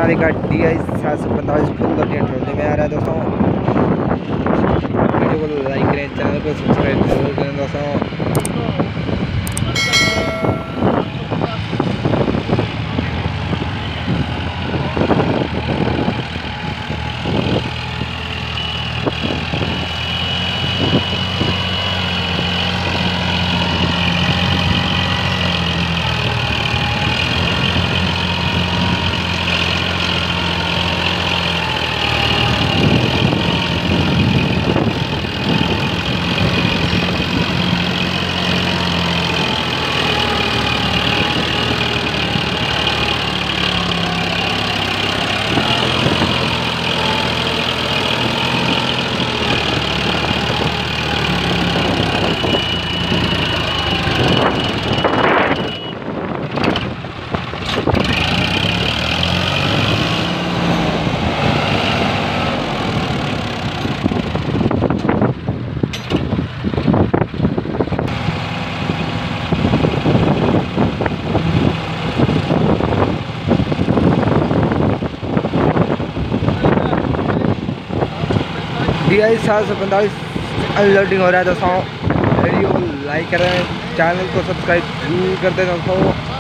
Sonalika DI 745 full loading trolley में आ रहा है दोस्तों। वीडियो को लाइक करें, चैनल को सब्सक्राइब जरूर करें दोस्तों। DI 745 अनलोडिंग हो रहा है दोस्तों। वीडियो को लाइक करें, चैनल को सब्सक्राइब जरूर कर दें दोस्तों।